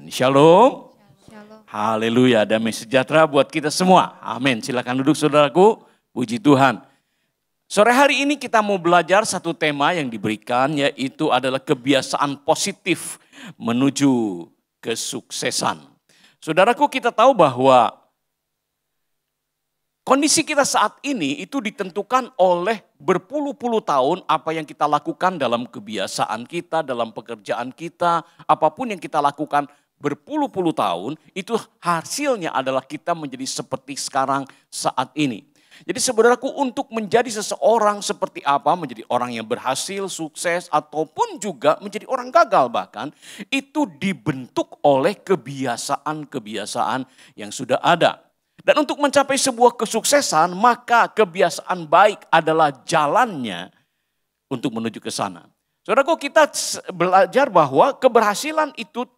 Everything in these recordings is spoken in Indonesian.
Amin. Shalom. Shalom. Haleluya. Damai sejahtera buat kita semua. Amin. Silakan duduk saudaraku. Puji Tuhan. Sore hari ini kita mau belajar satu tema yang diberikan, yaitu adalah kebiasaan positif menuju kesuksesan. Saudaraku, kita tahu bahwa kondisi kita saat ini itu ditentukan oleh berpuluh-puluh tahun apa yang kita lakukan dalam kebiasaan kita, dalam pekerjaan kita, apapun yang kita lakukan berpuluh-puluh tahun, itu hasilnya adalah kita menjadi seperti sekarang saat ini. Jadi saudaraku, untuk menjadi seseorang seperti apa, menjadi orang yang berhasil, sukses, ataupun juga menjadi orang gagal bahkan, itu dibentuk oleh kebiasaan-kebiasaan yang sudah ada. Dan untuk mencapai sebuah kesuksesan, maka kebiasaan baik adalah jalannya untuk menuju ke sana. Saudaraku, kita belajar bahwa keberhasilan itu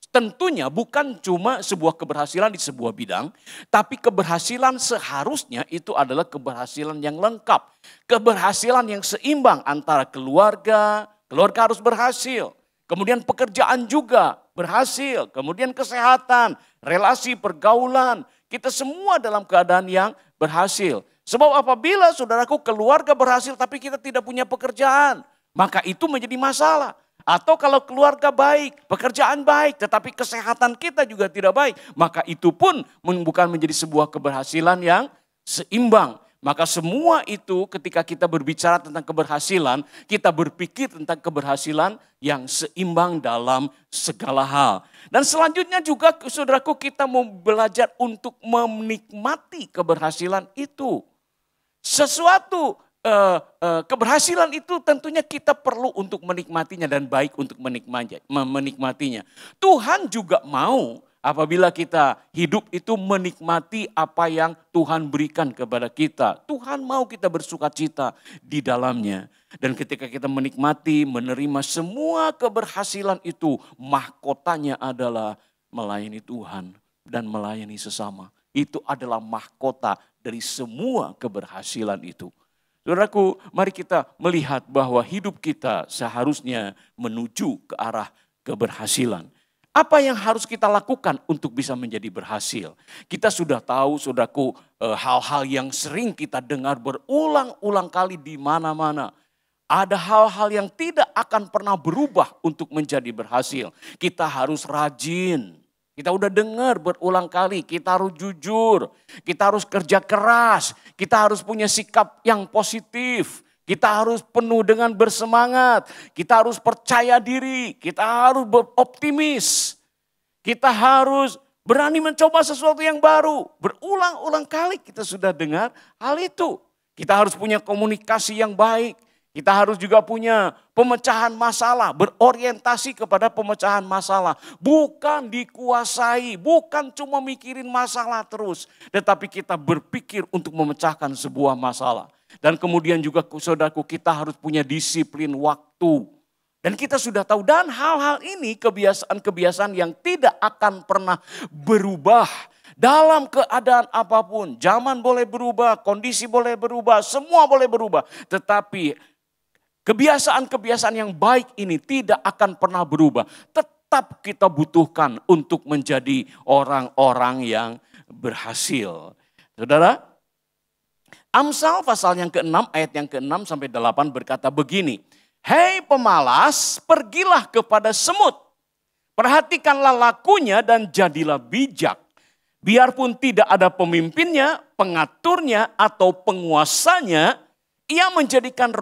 tentunya bukan cuma sebuah keberhasilan di sebuah bidang, tapi keberhasilan seharusnya itu adalah keberhasilan yang lengkap. Keberhasilan yang seimbang antara keluarga harus berhasil. Kemudian pekerjaan juga berhasil, kemudian kesehatan, relasi, pergaulan. Kita semua dalam keadaan yang berhasil. Sebab apabila saudaraku keluarga berhasil tapi kita tidak punya pekerjaan, maka itu menjadi masalah. Atau kalau keluarga baik, pekerjaan baik, tetapi kesehatan kita juga tidak baik, maka itu pun bukan menjadi sebuah keberhasilan yang seimbang. Maka semua itu ketika kita berbicara tentang keberhasilan, kita berpikir tentang keberhasilan yang seimbang dalam segala hal. Dan selanjutnya juga saudaraku, kita mau belajar untuk menikmati keberhasilan itu. Sesuatu keberhasilan itu tentunya kita perlu untuk menikmatinya dan baik untuk menikmatinya. Tuhan juga mau apabila kita hidup itu menikmati apa yang Tuhan berikan kepada kita. Tuhan mau kita bersukacita di dalamnya. Dan ketika kita menikmati, menerima semua keberhasilan itu, mahkotanya adalah melayani Tuhan dan melayani sesama. Itu adalah mahkota dari semua keberhasilan itu. Saudaraku, mari kita melihat bahwa hidup kita seharusnya menuju ke arah keberhasilan. Apa yang harus kita lakukan untuk bisa menjadi berhasil? Kita sudah tahu, saudaraku, hal-hal yang sering kita dengar berulang-ulang kali di mana-mana. Ada hal-hal yang tidak akan pernah berubah untuk menjadi berhasil. Kita harus rajin. Kita udah dengar berulang kali, kita harus jujur, kita harus kerja keras, kita harus punya sikap yang positif, kita harus penuh dengan bersemangat, kita harus percaya diri, kita harus beroptimis, kita harus berani mencoba sesuatu yang baru. Berulang-ulang kali kita sudah dengar hal itu. Kita harus punya komunikasi yang baik. Kita harus juga punya pemecahan masalah, berorientasi kepada pemecahan masalah. Bukan dikuasai, bukan cuma mikirin masalah terus. Tetapi kita berpikir untuk memecahkan sebuah masalah. Dan kemudian juga saudaraku, kita harus punya disiplin waktu. Dan kita sudah tahu, dan hal-hal ini kebiasaan-kebiasaan yang tidak akan pernah berubah. Dalam keadaan apapun, zaman boleh berubah, kondisi boleh berubah, semua boleh berubah. Tetapi kebiasaan-kebiasaan yang baik ini tidak akan pernah berubah. Tetap kita butuhkan untuk menjadi orang-orang yang berhasil. Saudara, Amsal pasal yang ke-6 ayat yang ke-6 sampai 8 berkata begini. Hei pemalas, pergilah kepada semut. Perhatikanlah lakunya dan jadilah bijak. Biarpun tidak ada pemimpinnya, pengaturnya atau penguasanya, ia menyediakan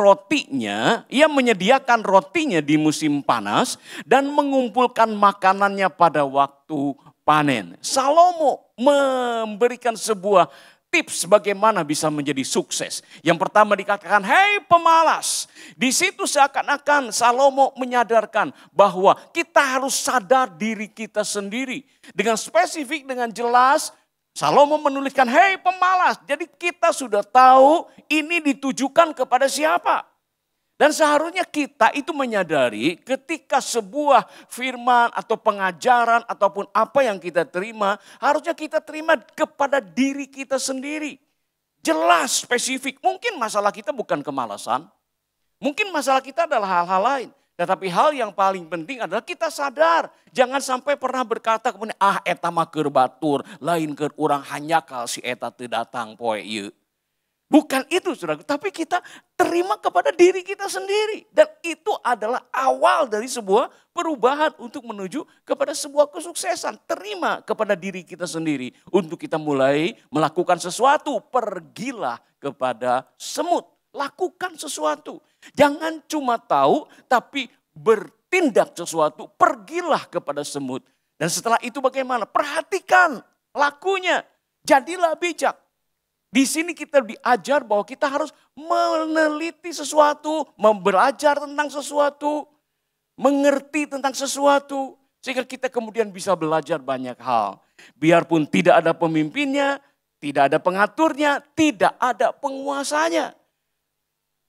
rotinya di musim panas dan mengumpulkan makanannya pada waktu panen. Salomo memberikan sebuah tips bagaimana bisa menjadi sukses. Yang pertama dikatakan, hei pemalas. Di situ seakan-akan Salomo menyadarkan bahwa kita harus sadar diri kita sendiri. Dengan spesifik, dengan jelas, Salomo menuliskan, hei pemalas. Jadi kita sudah tahu ini ditujukan kepada siapa. Dan seharusnya kita itu menyadari ketika sebuah firman atau pengajaran ataupun apa yang kita terima, harusnya kita terima kepada diri kita sendiri. Jelas, spesifik. Mungkin masalah kita bukan kemalasan. Mungkin masalah kita adalah hal-hal lain. Tetapi hal yang paling penting adalah kita sadar. Jangan sampai pernah berkata kemudian, eta mah keur batur, lain keur urang hanyakal si eta teu datang poe ieu. Bukan itu saudara, tapi kita terima kepada diri kita sendiri. Dan itu adalah awal dari sebuah perubahan untuk menuju kepada sebuah kesuksesan. Terima kepada diri kita sendiri untuk kita mulai melakukan sesuatu. Pergilah kepada semut, lakukan sesuatu. Jangan cuma tahu tapi bertindak sesuatu, pergilah kepada semut. Dan setelah itu bagaimana? Perhatikan lakunya, jadilah bijak. Di sini kita diajar bahwa kita harus meneliti sesuatu, belajar tentang sesuatu, mengerti tentang sesuatu. Sehingga kita kemudian bisa belajar banyak hal. Biarpun tidak ada pemimpinnya, tidak ada pengaturnya, tidak ada penguasanya.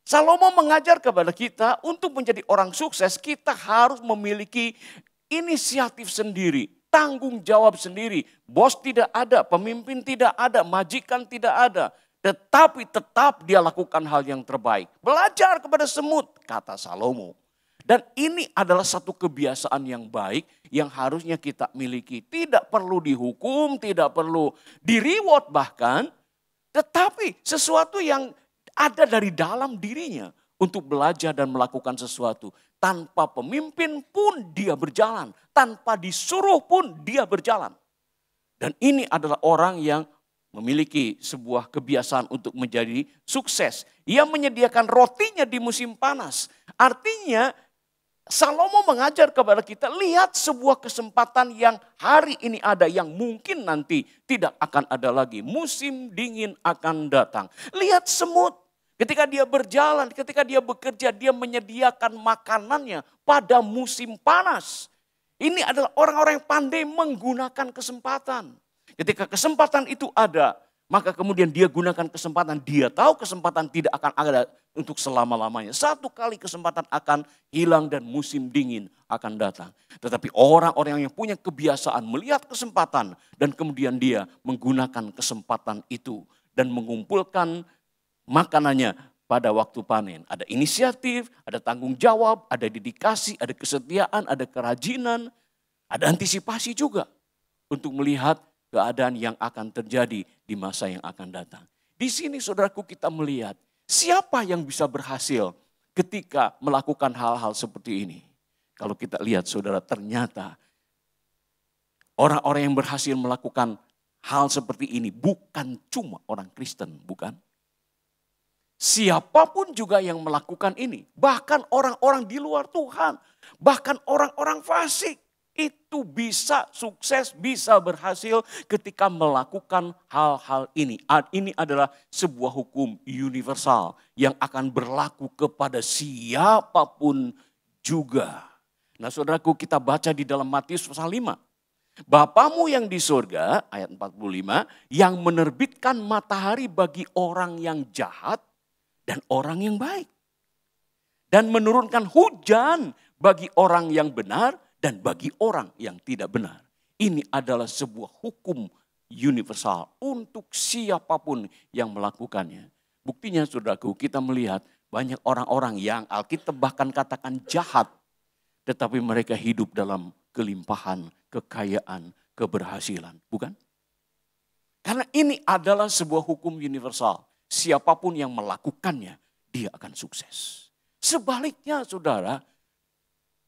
Salomo mengajar kepada kita untuk menjadi orang sukses, kita harus memiliki inisiatif sendiri. Tanggung jawab sendiri. Bos tidak ada, pemimpin tidak ada, majikan tidak ada. Tetapi tetap dia lakukan hal yang terbaik. Belajar kepada semut, kata Salomo. Dan ini adalah satu kebiasaan yang baik yang harusnya kita miliki. Tidak perlu dihukum, tidak perlu di-reward bahkan. Tetapi sesuatu yang ada dari dalam dirinya untuk belajar dan melakukan sesuatu. Tanpa pemimpin pun dia berjalan. Tanpa disuruh pun dia berjalan. Dan ini adalah orang yang memiliki sebuah kebiasaan untuk menjadi sukses. Ia menyediakan rotinya di musim panas. Artinya Salomo mengajar kepada kita, lihat sebuah kesempatan yang hari ini ada, yang mungkin nanti tidak akan ada lagi. Musim dingin akan datang. Lihat semut. Ketika dia berjalan, ketika dia bekerja, dia menyediakan makanannya pada musim panas. Ini adalah orang-orang yang pandai menggunakan kesempatan. Ketika kesempatan itu ada, maka kemudian dia gunakan kesempatan. Dia tahu kesempatan tidak akan ada untuk selama-lamanya. Satu kali kesempatan akan hilang dan musim dingin akan datang. Tetapi orang-orang yang punya kebiasaan melihat kesempatan dan kemudian dia menggunakan kesempatan itu dan mengumpulkan makanannya pada waktu panen. Ada inisiatif, ada tanggung jawab, ada dedikasi, ada kesetiaan, ada kerajinan, ada antisipasi juga untuk melihat keadaan yang akan terjadi di masa yang akan datang. Di sini saudaraku kita melihat siapa yang bisa berhasil ketika melakukan hal-hal seperti ini. Kalau kita lihat saudara, ternyata orang-orang yang berhasil melakukan hal seperti ini bukan cuma orang Kristen, bukan? Siapapun juga yang melakukan ini, bahkan orang-orang di luar Tuhan, bahkan orang-orang fasik, itu bisa sukses, bisa berhasil ketika melakukan hal-hal ini. Ini adalah sebuah hukum universal yang akan berlaku kepada siapapun juga. Nah saudaraku, kita baca di dalam Matius pasal 5. Bapamu yang di surga, ayat 45, yang menerbitkan matahari bagi orang yang jahat dan orang yang baik. Dan menurunkan hujan bagi orang yang benar dan bagi orang yang tidak benar. Ini adalah sebuah hukum universal untuk siapapun yang melakukannya. Buktinya saudaraku, kita melihat banyak orang-orang yang Alkitab bahkan katakan jahat. Tetapi mereka hidup dalam kelimpahan, kekayaan, keberhasilan. Bukan? Karena ini adalah sebuah hukum universal. Siapapun yang melakukannya, dia akan sukses. Sebaliknya saudara,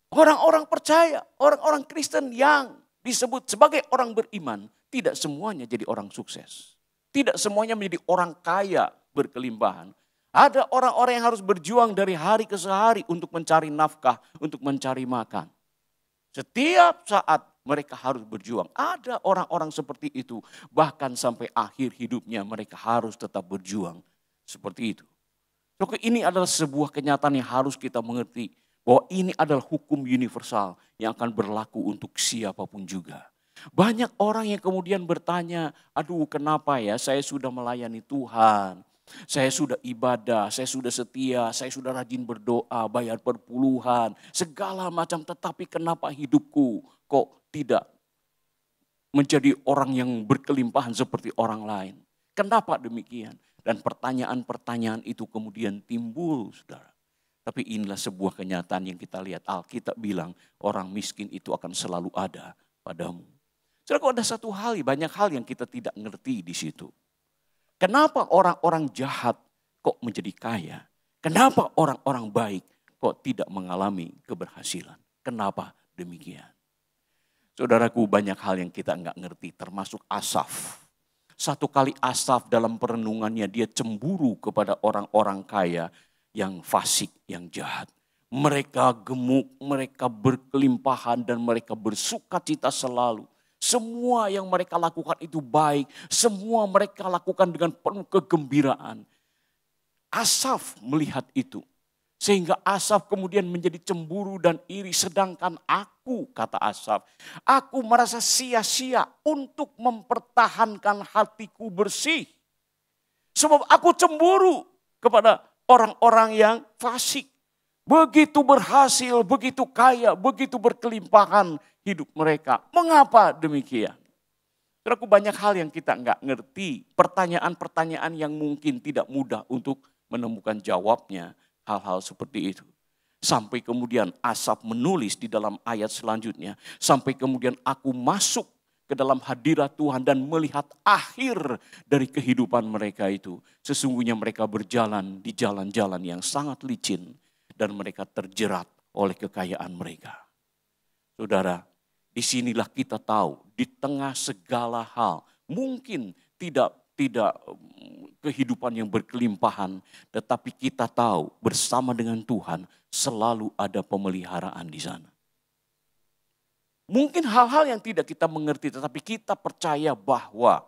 orang-orang percaya, orang-orang Kristen yang disebut sebagai orang beriman, tidak semuanya jadi orang sukses. Tidak semuanya menjadi orang kaya berkelimpahan. Ada orang-orang yang harus berjuang dari hari ke hari untuk mencari nafkah, untuk mencari makan. Setiap saat mereka harus berjuang. Ada orang-orang seperti itu. Bahkan sampai akhir hidupnya mereka harus tetap berjuang. Seperti itu. Jadi ini adalah sebuah kenyataan yang harus kita mengerti. Bahwa ini adalah hukum universal yang akan berlaku untuk siapapun juga. Banyak orang yang kemudian bertanya, aduh kenapa ya saya sudah melayani Tuhan. Saya sudah ibadah, saya sudah setia, saya sudah rajin berdoa, bayar perpuluhan, segala macam. Tetapi kenapa hidupku kok tidak menjadi orang yang berkelimpahan seperti orang lain? Kenapa demikian? Dan pertanyaan-pertanyaan itu kemudian timbul, saudara. Tapi inilah sebuah kenyataan yang kita lihat. Alkitab bilang orang miskin itu akan selalu ada padamu. Saudara, ada satu hal, banyak hal yang kita tidak ngerti di situ. Kenapa orang-orang jahat kok menjadi kaya? Kenapa orang-orang baik kok tidak mengalami keberhasilan? Kenapa demikian? Saudaraku, banyak hal yang kita nggak ngerti, termasuk Asaf. Satu kali Asaf dalam perenungannya dia cemburu kepada orang-orang kaya yang fasik, yang jahat. Mereka gemuk, mereka berkelimpahan dan mereka bersukacita selalu. Semua yang mereka lakukan itu baik, semua mereka lakukan dengan penuh kegembiraan. Asaf melihat itu. Sehingga Asaf kemudian menjadi cemburu dan iri. Sedangkan aku, kata Asaf, aku merasa sia-sia untuk mempertahankan hatiku bersih. Sebab aku cemburu kepada orang-orang yang fasik. Begitu berhasil, begitu kaya, begitu berkelimpahan hidup mereka. Mengapa demikian? Saudaraku, banyak hal yang kita nggak ngerti. Pertanyaan-pertanyaan yang mungkin tidak mudah untuk menemukan jawabnya. Hal-hal seperti itu. Sampai kemudian Asaf menulis di dalam ayat selanjutnya. Sampai kemudian aku masuk ke dalam hadirat Tuhan dan melihat akhir dari kehidupan mereka itu. Sesungguhnya mereka berjalan di jalan-jalan yang sangat licin. Dan mereka terjerat oleh kekayaan mereka. Saudara, disinilah kita tahu di tengah segala hal. Mungkin tidak kehidupan yang berkelimpahan, tetapi kita tahu bersama dengan Tuhan selalu ada pemeliharaan di sana. Mungkin hal-hal yang tidak kita mengerti, tetapi kita percaya bahwa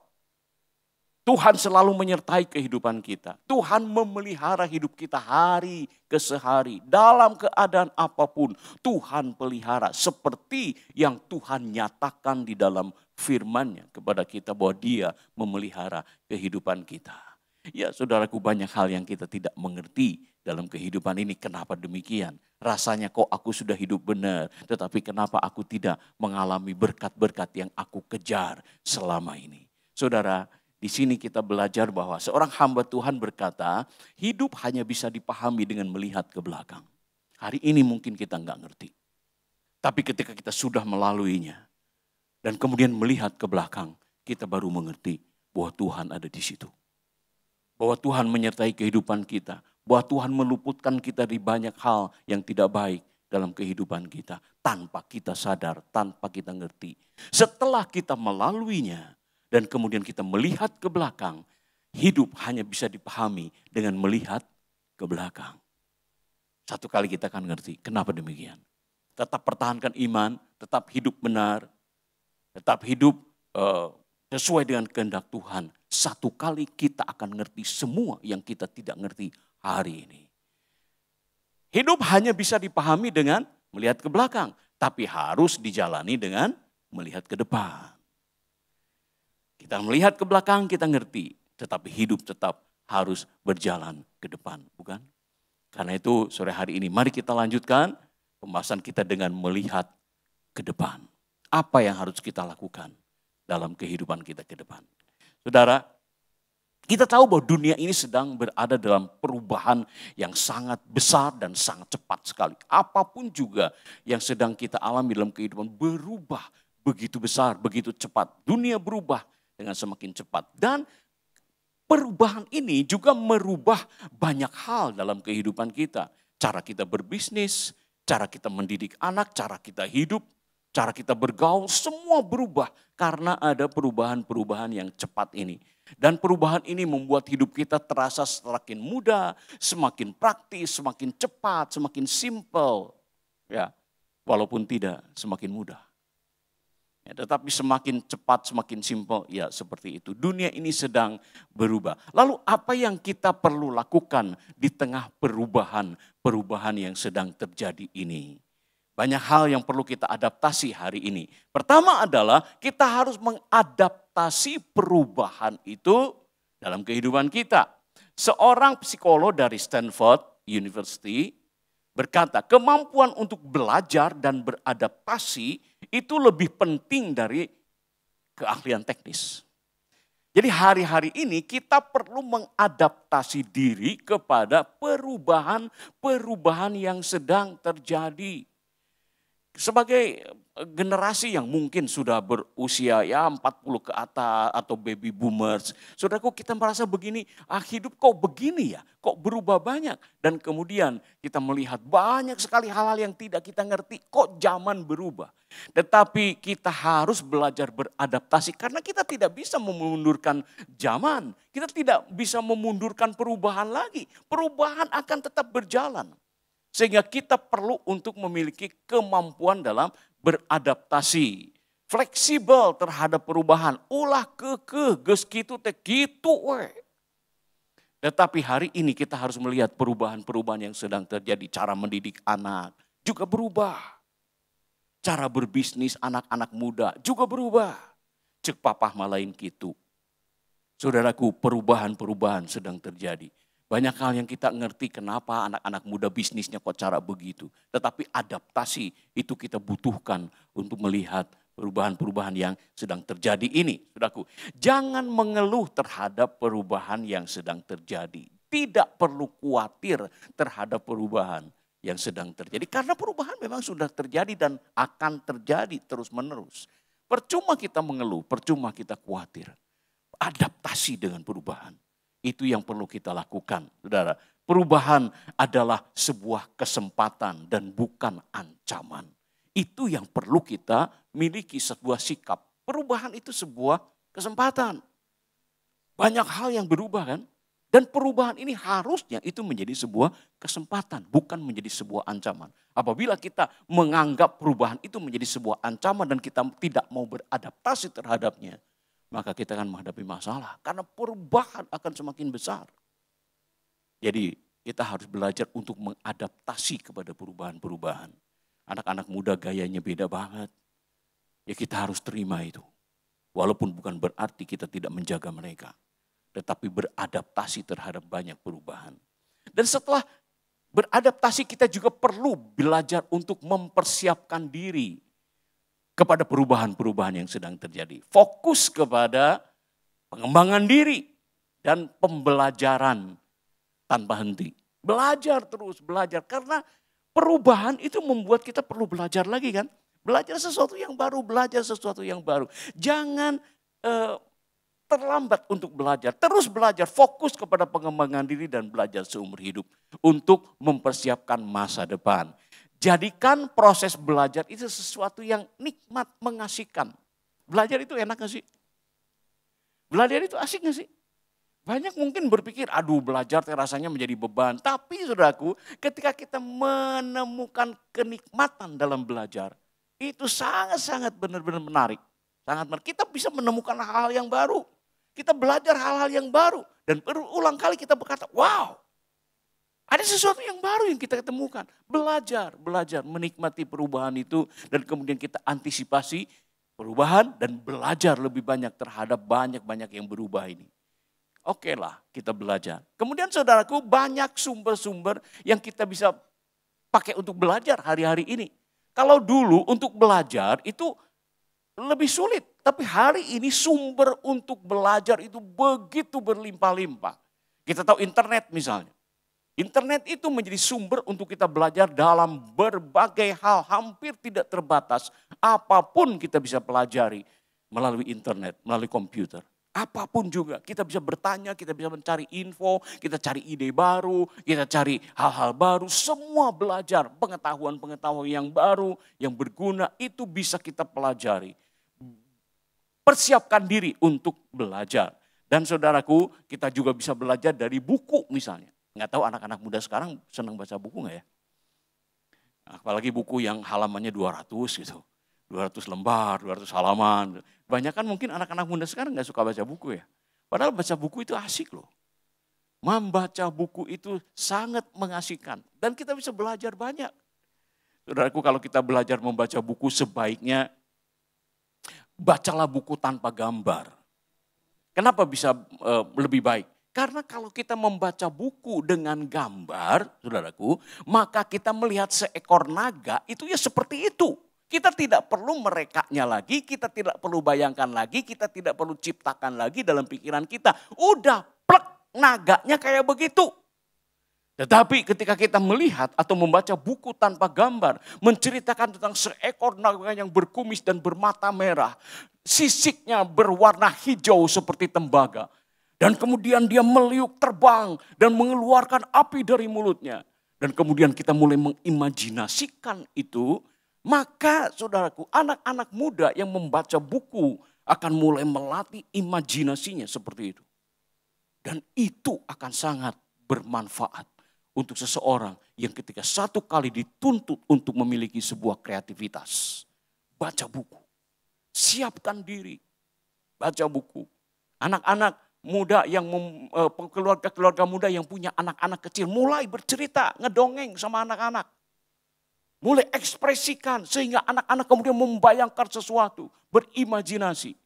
Tuhan selalu menyertai kehidupan kita. Tuhan memelihara hidup kita hari ke hari. Dalam keadaan apapun Tuhan pelihara. Seperti yang Tuhan nyatakan di dalam firman-Nya kepada kita bahwa Dia memelihara kehidupan kita. Ya saudaraku, banyak hal yang kita tidak mengerti dalam kehidupan ini. Kenapa demikian? Rasanya kok aku sudah hidup benar. Tetapi kenapa aku tidak mengalami berkat-berkat yang aku kejar selama ini? Saudara, di sini kita belajar bahwa seorang hamba Tuhan berkata, hidup hanya bisa dipahami dengan melihat ke belakang. Hari ini mungkin kita nggak ngerti. Tapi ketika kita sudah melaluinya dan kemudian melihat ke belakang, kita baru mengerti bahwa Tuhan ada di situ. Bahwa Tuhan menyertai kehidupan kita. Bahwa Tuhan meluputkan kita dari banyak hal yang tidak baik dalam kehidupan kita. Tanpa kita sadar, tanpa kita ngerti. Setelah kita melaluinya, dan kemudian kita melihat ke belakang, hidup hanya bisa dipahami dengan melihat ke belakang. Satu kali kita akan ngerti, kenapa demikian. Tetap pertahankan iman, tetap hidup benar, tetap hidup sesuai dengan kehendak Tuhan. Satu kali kita akan ngerti semua yang kita tidak ngerti hari ini. Hidup hanya bisa dipahami dengan melihat ke belakang, tapi harus dijalani dengan melihat ke depan. Kita melihat ke belakang, kita ngerti. Tetapi hidup tetap harus berjalan ke depan, bukan? Karena itu sore hari ini mari kita lanjutkan pembahasan kita dengan melihat ke depan. Apa yang harus kita lakukan dalam kehidupan kita ke depan? Saudara, kita tahu bahwa dunia ini sedang berada dalam perubahan yang sangat besar dan sangat cepat sekali. Apapun juga yang sedang kita alami dalam kehidupan berubah begitu besar, begitu cepat. Dunia berubah dengan semakin cepat. Dan perubahan ini juga merubah banyak hal dalam kehidupan kita. Cara kita berbisnis, cara kita mendidik anak, cara kita hidup, cara kita bergaul, semua berubah karena ada perubahan-perubahan yang cepat ini. Dan perubahan ini membuat hidup kita terasa semakin mudah, semakin praktis, semakin cepat, semakin simple. Ya, walaupun tidak semakin mudah. Ya, tetapi semakin cepat, semakin simpel, ya seperti itu. Dunia ini sedang berubah. Lalu apa yang kita perlu lakukan di tengah perubahan yang sedang terjadi ini? Banyak hal yang perlu kita adaptasi hari ini. Pertama adalah kita harus mengadaptasi perubahan itu dalam kehidupan kita. Seorang psikolog dari Stanford University berkata, kemampuan untuk belajar dan beradaptasi itu lebih penting dari keahlian teknis. Jadi hari-hari ini kita perlu mengadaptasi diri kepada perubahan-perubahan yang sedang terjadi. Sebagai generasi yang mungkin sudah berusia ya 40 ke atas atau baby boomers. Saudaraku, kita merasa begini, hidup kok begini ya, kok berubah banyak. Dan kemudian kita melihat banyak sekali hal-hal yang tidak kita ngerti, kok zaman berubah. Tetapi kita harus belajar beradaptasi karena kita tidak bisa memundurkan zaman. Kita tidak bisa memundurkan perubahan lagi. Perubahan akan tetap berjalan. Sehingga kita perlu untuk memiliki kemampuan dalam beradaptasi. Fleksibel terhadap perubahan. Ulah geus kitu teh kitu we. Tetapi hari ini kita harus melihat perubahan-perubahan yang sedang terjadi. Cara mendidik anak juga berubah. Cara berbisnis anak-anak muda juga berubah. Cek papah malain kitu. Saudaraku, perubahan-perubahan sedang terjadi. Banyak hal yang kita ngerti kenapa anak-anak muda bisnisnya kok cara begitu. Tetapi adaptasi itu kita butuhkan untuk melihat perubahan-perubahan yang sedang terjadi ini. Saudaraku, jangan mengeluh terhadap perubahan yang sedang terjadi. Tidak perlu khawatir terhadap perubahan yang sedang terjadi. Karena perubahan memang sudah terjadi dan akan terjadi terus menerus. Percuma kita mengeluh, percuma kita khawatir. Adaptasi dengan perubahan. Itu yang perlu kita lakukan, saudara. Perubahan adalah sebuah kesempatan dan bukan ancaman. Itu yang perlu kita miliki, sebuah sikap. Perubahan itu sebuah kesempatan. Banyak hal yang berubah kan. Dan perubahan ini harusnya itu menjadi sebuah kesempatan, bukan menjadi sebuah ancaman. Apabila kita menganggap perubahan itu menjadi sebuah ancaman dan kita tidak mau beradaptasi terhadapnya, maka kita akan menghadapi masalah. Karena perubahan akan semakin besar. Jadi kita harus belajar untuk mengadaptasi kepada perubahan-perubahan. Anak-anak muda gayanya beda banget. Ya kita harus terima itu. Walaupun bukan berarti kita tidak menjaga mereka. Tetapi beradaptasi terhadap banyak perubahan. Dan setelah beradaptasi kita juga perlu belajar untuk mempersiapkan diri kepada perubahan-perubahan yang sedang terjadi. Fokus kepada pengembangan diri dan pembelajaran tanpa henti. Belajar terus, belajar. Karena perubahan itu membuat kita perlu belajar lagi kan. Belajar sesuatu yang baru, belajar sesuatu yang baru. Jangan terlambat untuk belajar. Terus belajar, fokus kepada pengembangan diri dan belajar seumur hidup. Untuk mempersiapkan masa depan. Jadikan proses belajar itu sesuatu yang nikmat, mengasihkan. Belajar itu enak gak sih? Belajar itu asik gak sih? Banyak mungkin berpikir, aduh belajar rasanya menjadi beban. Tapi saudaraku, ketika kita menemukan kenikmatan dalam belajar, itu sangat-sangat benar-benar menarik. Sangat menarik. Kita bisa menemukan hal-hal yang baru. Kita belajar hal-hal yang baru. Dan berulang kali kita berkata, wow. Ada sesuatu yang baru yang kita ketemukan. Belajar, menikmati perubahan itu. Dan kemudian kita antisipasi perubahan dan belajar lebih banyak terhadap banyak-banyak yang berubah ini. Oke lah, kita belajar. Kemudian saudaraku, banyak sumber-sumber yang kita bisa pakai untuk belajar hari-hari ini. Kalau dulu untuk belajar itu lebih sulit. Tapi hari ini sumber untuk belajar itu begitu berlimpah-limpah. Kita tahu internet misalnya. Internet itu menjadi sumber untuk kita belajar dalam berbagai hal, hampir tidak terbatas. Apapun kita bisa pelajari melalui internet, melalui komputer. Apapun juga, kita bisa bertanya, kita bisa mencari info, kita cari ide baru, kita cari hal-hal baru. Semua belajar, pengetahuan-pengetahuan yang baru, yang berguna, itu bisa kita pelajari. Persiapkan diri untuk belajar. Dan saudaraku, kita juga bisa belajar dari buku misalnya. Nggak tahu anak-anak muda sekarang senang baca buku nggak ya? Apalagi buku yang halamannya 200 gitu. 200 lembar, 200 halaman. Banyak kan mungkin anak-anak muda sekarang nggak suka baca buku ya. Padahal baca buku itu asik loh. Membaca buku itu sangat mengasihkan. Dan kita bisa belajar banyak. Saudaraku, kalau kita belajar membaca buku sebaiknya bacalah buku tanpa gambar. Kenapa bisa lebih baik? Karena kalau kita membaca buku dengan gambar, saudaraku, maka kita melihat seekor naga itu ya seperti itu. Kita tidak perlu merekanya lagi, kita tidak perlu bayangkan lagi, kita tidak perlu ciptakan lagi dalam pikiran kita. Udah plek, naganya kayak begitu. Tetapi ketika kita melihat atau membaca buku tanpa gambar, menceritakan tentang seekor naga yang berkumis dan bermata merah, sisiknya berwarna hijau seperti tembaga. Dan kemudian dia meliuk terbang dan mengeluarkan api dari mulutnya. Dan kemudian kita mulai mengimajinasikan itu, maka saudaraku, anak-anak muda yang membaca buku akan mulai melatih imajinasinya seperti itu. Dan itu akan sangat bermanfaat untuk seseorang yang ketika satu kali dituntut untuk memiliki sebuah kreativitas. Baca buku, siapkan diri, baca buku. Anak-anak muda yang keluarga-keluarga muda yang punya anak-anak kecil mulai bercerita, ngedongeng sama anak-anak. Mulai ekspresikan sehingga anak-anak kemudian membayangkan sesuatu, berimajinasi.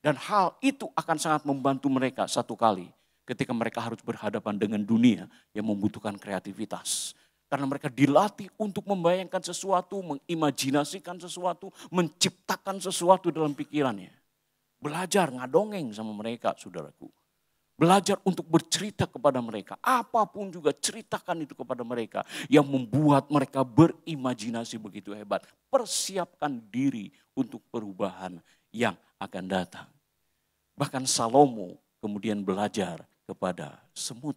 Dan hal itu akan sangat membantu mereka satu kali ketika mereka harus berhadapan dengan dunia yang membutuhkan kreativitas. Karena mereka dilatih untuk membayangkan sesuatu, mengimajinasikan sesuatu, menciptakan sesuatu dalam pikirannya. Belajar ngadongeng sama mereka, saudaraku. Belajar untuk bercerita kepada mereka. Apapun juga ceritakan itu kepada mereka. Yang membuat mereka berimajinasi begitu hebat. Persiapkan diri untuk perubahan yang akan datang. Bahkan Salomo kemudian belajar kepada semut.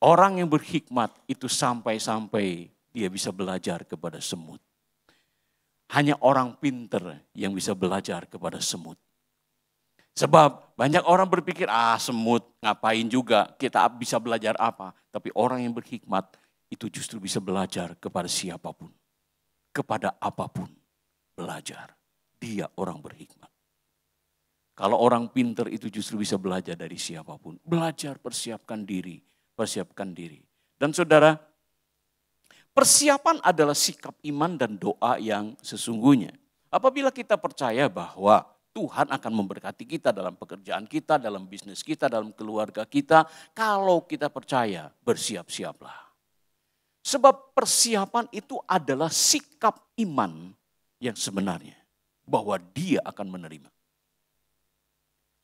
Orang yang berhikmat itu sampai-sampai dia bisa belajar kepada semut. Hanya orang pinter yang bisa belajar kepada semut. Sebab banyak orang berpikir, semut ngapain juga, kita bisa belajar apa. Tapi orang yang berhikmat itu justru bisa belajar kepada siapapun. Kepada apapun belajar. Dia orang berhikmat. Kalau orang pinter itu justru bisa belajar dari siapapun. Belajar, persiapkan diri. Persiapkan diri. Dan saudara, persiapan adalah sikap iman dan doa yang sesungguhnya. Apabila kita percaya bahwa Tuhan akan memberkati kita dalam pekerjaan kita, dalam bisnis kita, dalam keluarga kita. Kalau kita percaya, bersiap-siaplah. Sebab persiapan itu adalah sikap iman yang sebenarnya. Bahwa dia akan menerima.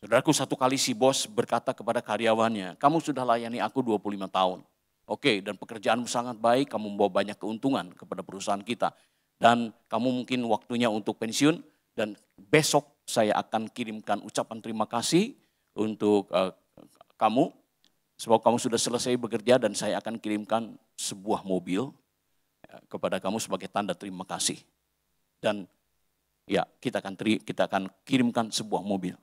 Saudaraku, satu kali si bos berkata kepada karyawannya, kamu sudah layani aku 25 tahun. Oke, dan pekerjaanmu sangat baik, kamu membawa banyak keuntungan kepada perusahaan kita. Dan kamu mungkin waktunya untuk pensiun, dan besok saya akan kirimkan ucapan terima kasih untuk kamu. Sebab kamu sudah selesai bekerja dan saya akan kirimkan sebuah mobil kepada kamu sebagai tanda terima kasih. Dan ya kita akan kirimkan sebuah mobil.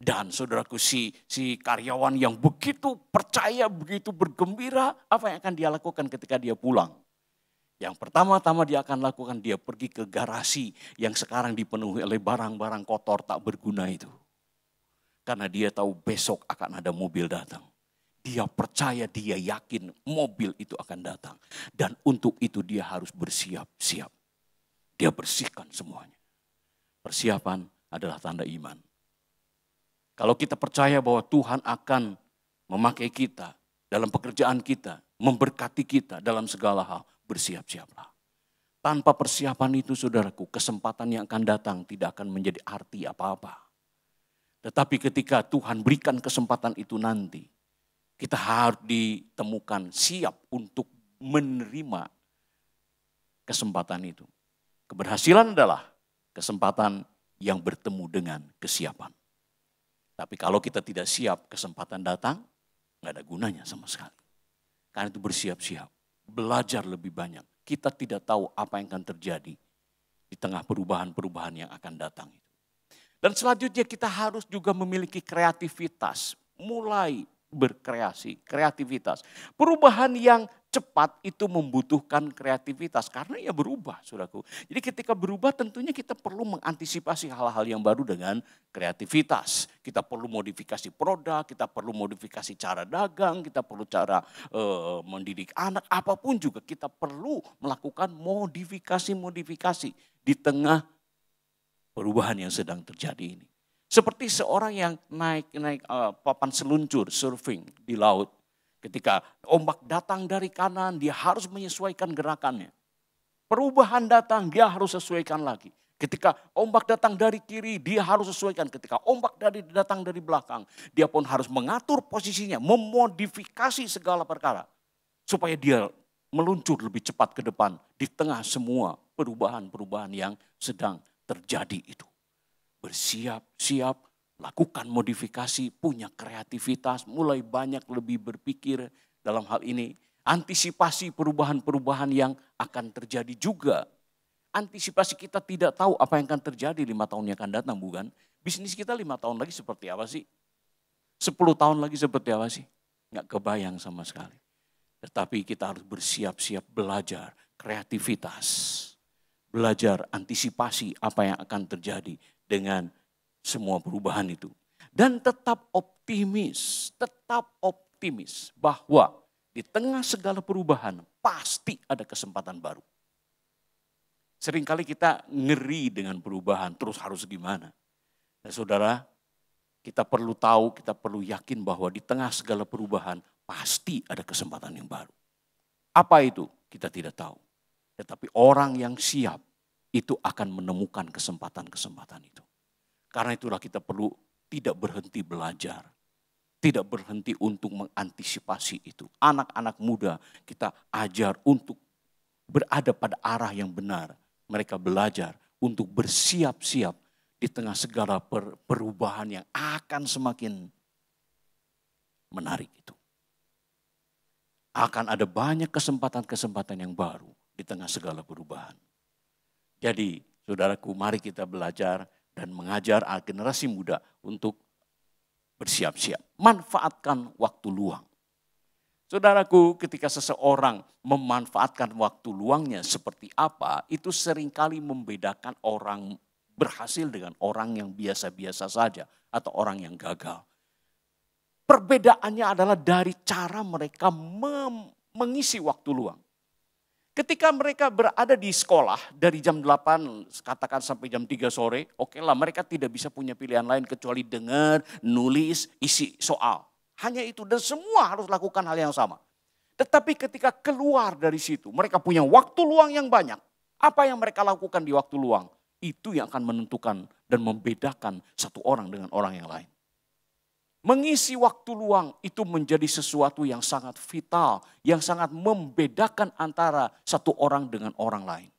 Dan saudaraku si karyawan yang begitu percaya, begitu bergembira, apa yang akan dia lakukan ketika dia pulang? Yang pertama-tama dia akan lakukan, dia pergi ke garasi yang sekarang dipenuhi oleh barang-barang kotor tak berguna itu. Karena dia tahu besok akan ada mobil datang. Dia percaya, dia yakin mobil itu akan datang. Dan untuk itu dia harus bersiap-siap. Dia bersihkan semuanya. Persiapan adalah tanda iman. Kalau kita percaya bahwa Tuhan akan memakai kita dalam pekerjaan kita, memberkati kita dalam segala hal, bersiap-siaplah. Tanpa persiapan itu saudaraku, kesempatan yang akan datang tidak akan menjadi arti apa-apa. Tetapi ketika Tuhan berikan kesempatan itu nanti, kita harus ditemukan siap untuk menerima kesempatan itu. Keberhasilan adalah kesempatan yang bertemu dengan kesiapan. Tapi kalau kita tidak siap, kesempatan datang, nggak ada gunanya sama sekali. Karena itu bersiap-siap. Belajar lebih banyak. Kita tidak tahu apa yang akan terjadi di tengah perubahan-perubahan yang akan datang. Dan selanjutnya kita harus juga memiliki kreativitas. Mulai berkreasi, kreativitas. Perubahan yang cepat itu membutuhkan kreativitas. Karena ya berubah, saudaraku. Jadi ketika berubah tentunya kita perlu mengantisipasi hal-hal yang baru dengan kreativitas. Kita perlu modifikasi produk, kita perlu modifikasi cara dagang, kita perlu cara mendidik anak. Apapun juga kita perlu melakukan modifikasi-modifikasi di tengah perubahan yang sedang terjadi ini. Seperti seorang yang naik papan seluncur, surfing di laut. Ketika ombak datang dari kanan, dia harus menyesuaikan gerakannya. Perubahan datang, dia harus sesuaikan lagi. Ketika ombak datang dari kiri, dia harus sesuaikan. Ketika ombak datang dari belakang, dia pun harus mengatur posisinya, memodifikasi segala perkara. Supaya dia meluncur lebih cepat ke depan di tengah semua perubahan-perubahan yang sedang terjadi itu. Bersiap-siap, lakukan modifikasi, punya kreativitas, mulai banyak lebih berpikir dalam hal ini. Antisipasi perubahan-perubahan yang akan terjadi juga. Antisipasi kita tidak tahu apa yang akan terjadi 5 tahun yang akan datang, bukan? Bisnis kita 5 tahun lagi seperti apa sih? 10 tahun lagi seperti apa sih? Nggak kebayang sama sekali. Tetapi kita harus bersiap-siap belajar kreativitas. Belajar antisipasi apa yang akan terjadi dengan semua perubahan itu. Dan tetap optimis bahwa di tengah segala perubahan pasti ada kesempatan baru. Seringkali kita ngeri dengan perubahan, terus harus gimana. Dan saudara, kita perlu tahu, kita perlu yakin bahwa di tengah segala perubahan pasti ada kesempatan yang baru. Apa itu? Kita tidak tahu. Tetapi orang yang siap itu akan menemukan kesempatan-kesempatan itu. Karena itulah kita perlu tidak berhenti belajar. Tidak berhenti untuk mengantisipasi itu. Anak-anak muda kita ajar untuk berada pada arah yang benar. Mereka belajar untuk bersiap-siap di tengah segala perubahan yang akan semakin menarik itu. Akan ada banyak kesempatan-kesempatan yang baru di tengah segala perubahan. Jadi saudaraku, mari kita belajar dan mengajar generasi muda untuk bersiap-siap. Manfaatkan waktu luang. Saudaraku, ketika seseorang memanfaatkan waktu luangnya seperti apa, itu seringkali membedakan orang berhasil dengan orang yang biasa-biasa saja atau orang yang gagal. Perbedaannya adalah dari cara mereka mengisi waktu luang. Ketika mereka berada di sekolah dari jam 8 katakan sampai jam 3 sore, oke lah, mereka tidak bisa punya pilihan lain kecuali dengar, nulis, isi soal. Hanya itu, dan semua harus lakukan hal yang sama. Tetapi ketika keluar dari situ, mereka punya waktu luang yang banyak. Apa yang mereka lakukan di waktu luang? Itu yang akan menentukan dan membedakan satu orang dengan orang yang lain. Mengisi waktu luang itu menjadi sesuatu yang sangat vital, yang sangat membedakan antara satu orang dengan orang lain.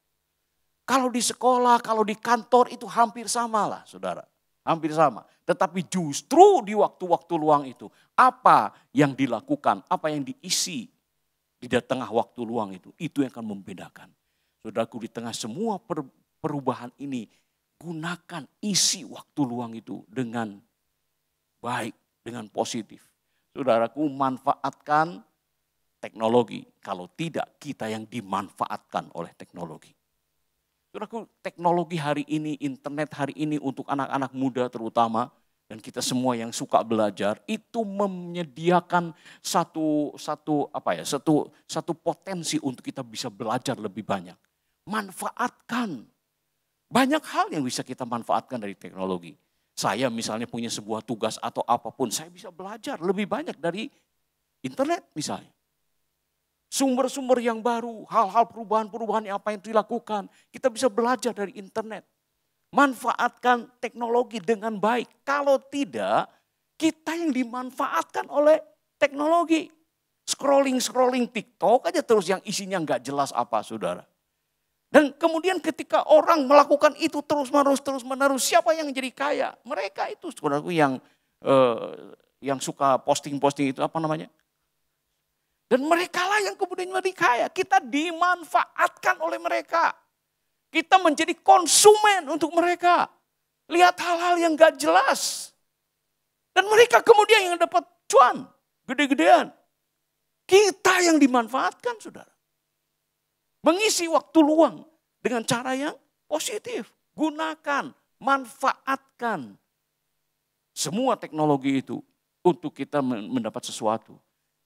Kalau di sekolah, kalau di kantor itu hampir sama lah, saudara. Hampir sama. Tetapi justru di waktu-waktu luang itu, apa yang dilakukan, apa yang diisi di tengah waktu luang itu yang akan membedakan. Saudaraku, di tengah semua perubahan ini, gunakan isi waktu luang itu dengan baik, dengan positif. Saudaraku, manfaatkan teknologi. Kalau tidak, kita yang dimanfaatkan oleh teknologi. Saudaraku, teknologi hari ini, internet hari ini untuk anak-anak muda terutama, dan kita semua yang suka belajar, itu menyediakan satu potensi untuk kita bisa belajar lebih banyak. Manfaatkan. Banyak hal yang bisa kita manfaatkan dari teknologi. Saya misalnya punya sebuah tugas atau apapun, saya bisa belajar lebih banyak dari internet misalnya. Sumber-sumber yang baru, hal-hal perubahan-perubahan yang apa yang dilakukan, kita bisa belajar dari internet. Manfaatkan teknologi dengan baik. Kalau tidak, kita yang dimanfaatkan oleh teknologi. Scrolling TikTok aja terus yang isinya nggak jelas apa, saudara. Dan kemudian ketika orang melakukan itu terus-menerus, siapa yang jadi kaya? Mereka itu, saudaraku, yang suka posting-posting itu, apa namanya? Dan mereka lah yang kemudian menjadi kaya. Kita dimanfaatkan oleh mereka. Kita menjadi konsumen untuk mereka. Lihat hal-hal yang gak jelas. Dan mereka kemudian yang dapat cuan. Gede-gedean. Kita yang dimanfaatkan, saudara. Mengisi waktu luang dengan cara yang positif. Gunakan, manfaatkan semua teknologi itu untuk kita mendapat sesuatu.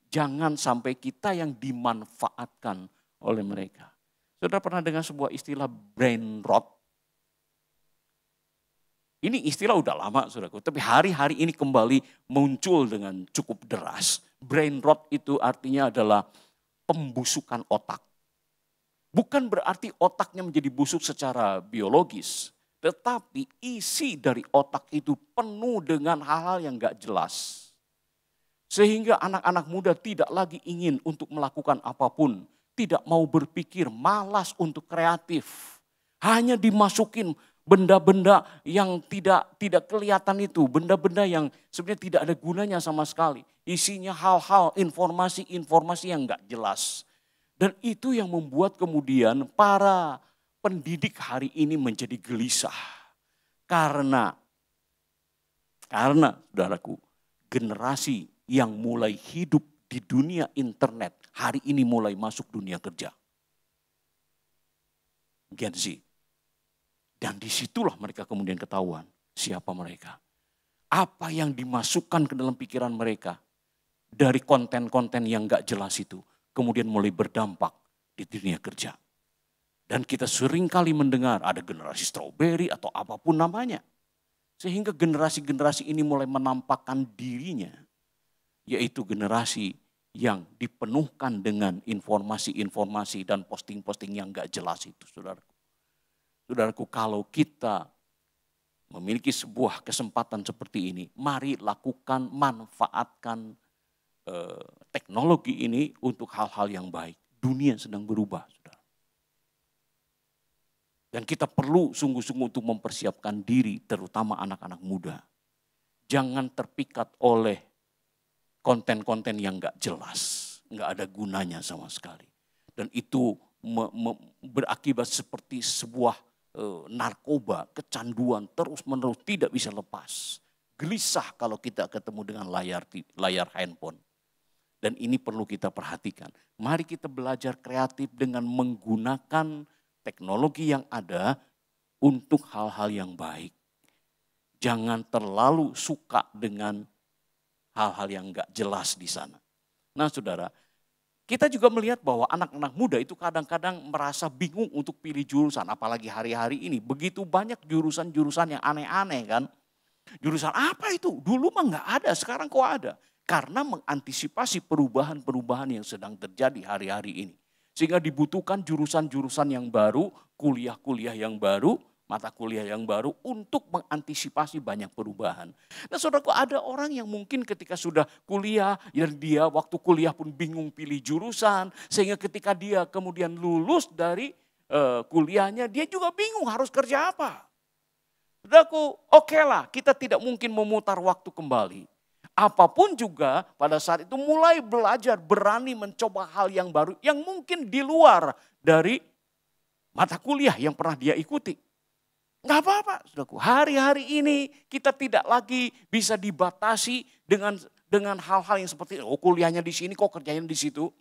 Jangan sampai kita yang dimanfaatkan oleh mereka. Saudara pernah dengar sebuah istilah brain rot? Ini istilah udah lama, saudaraku. Tapi hari-hari ini kembali muncul dengan cukup deras. Brain rot itu artinya adalah pembusukan otak. Bukan berarti otaknya menjadi busuk secara biologis. Tetapi isi dari otak itu penuh dengan hal-hal yang gak jelas. Sehingga anak-anak muda tidak lagi ingin untuk melakukan apapun. Tidak mau berpikir, malas untuk kreatif. Hanya dimasukin benda-benda yang tidak kelihatan itu. Benda-benda yang sebenarnya tidak ada gunanya sama sekali. Isinya hal-hal, informasi-informasi yang gak jelas. Dan itu yang membuat kemudian para pendidik hari ini menjadi gelisah. Karena saudaraku, generasi yang mulai hidup di dunia internet hari ini mulai masuk dunia kerja. Gen Z. Dan disitulah mereka kemudian ketahuan siapa mereka. Apa yang dimasukkan ke dalam pikiran mereka dari konten-konten yang gak jelas itu. Kemudian mulai berdampak di dunia kerja. Dan kita sering kali mendengar ada generasi strawberry atau apapun namanya. Sehingga generasi-generasi ini mulai menampakkan dirinya. Yaitu generasi yang dipenuhkan dengan informasi-informasi dan posting-posting yang gak jelas itu, saudaraku. Saudaraku, kalau kita memiliki sebuah kesempatan seperti ini, mari lakukan, manfaatkan teknologi ini untuk hal-hal yang baik. Dunia sedang berubah, saudara. Dan kita perlu sungguh-sungguh untuk mempersiapkan diri, terutama anak-anak muda. Jangan terpikat oleh konten-konten yang gak jelas, gak ada gunanya sama sekali. Dan itu berakibat seperti sebuah narkoba, kecanduan terus-menerus tidak bisa lepas. Gelisah kalau kita ketemu dengan layar handphone. Dan ini perlu kita perhatikan. Mari kita belajar kreatif dengan menggunakan teknologi yang ada untuk hal-hal yang baik. Jangan terlalu suka dengan hal-hal yang gak jelas di sana. Nah saudara, kita juga melihat bahwa anak-anak muda itu kadang-kadang merasa bingung untuk pilih jurusan. Apalagi hari-hari ini begitu banyak jurusan-jurusan yang aneh-aneh kan. Jurusan apa itu? Dulu mah gak ada, sekarang kok ada. Karena mengantisipasi perubahan-perubahan yang sedang terjadi hari-hari ini. Sehingga dibutuhkan jurusan-jurusan yang baru, kuliah-kuliah yang baru, mata kuliah yang baru untuk mengantisipasi banyak perubahan. Nah saudaraku, ada orang yang mungkin ketika sudah kuliah, dan dia waktu kuliah pun bingung pilih jurusan. Sehingga ketika dia kemudian lulus dari kuliahnya, dia juga bingung harus kerja apa. Saudaraku, oke lah, kita tidak mungkin memutar waktu kembali. Apapun juga pada saat itu mulai belajar, berani mencoba hal yang baru yang mungkin di luar dari mata kuliah yang pernah dia ikuti. Enggak apa-apa, saudaraku. Hari-hari ini kita tidak lagi bisa dibatasi dengan hal-hal yang seperti kuliahnya di sini kok kerjanya di situ.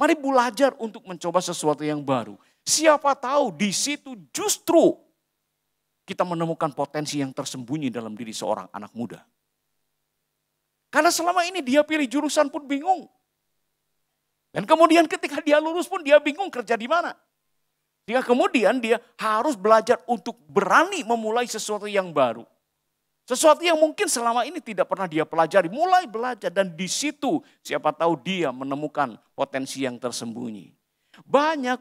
Mari belajar untuk mencoba sesuatu yang baru. Siapa tahu di situ justru kita menemukan potensi yang tersembunyi dalam diri seorang anak muda. Karena selama ini dia pilih jurusan pun bingung. Dan kemudian ketika dia lulus pun dia bingung kerja di mana. Sehingga kemudian dia harus belajar untuk berani memulai sesuatu yang baru. Sesuatu yang mungkin selama ini tidak pernah dia pelajari. Mulai belajar dan di situ siapa tahu dia menemukan potensi yang tersembunyi. Banyak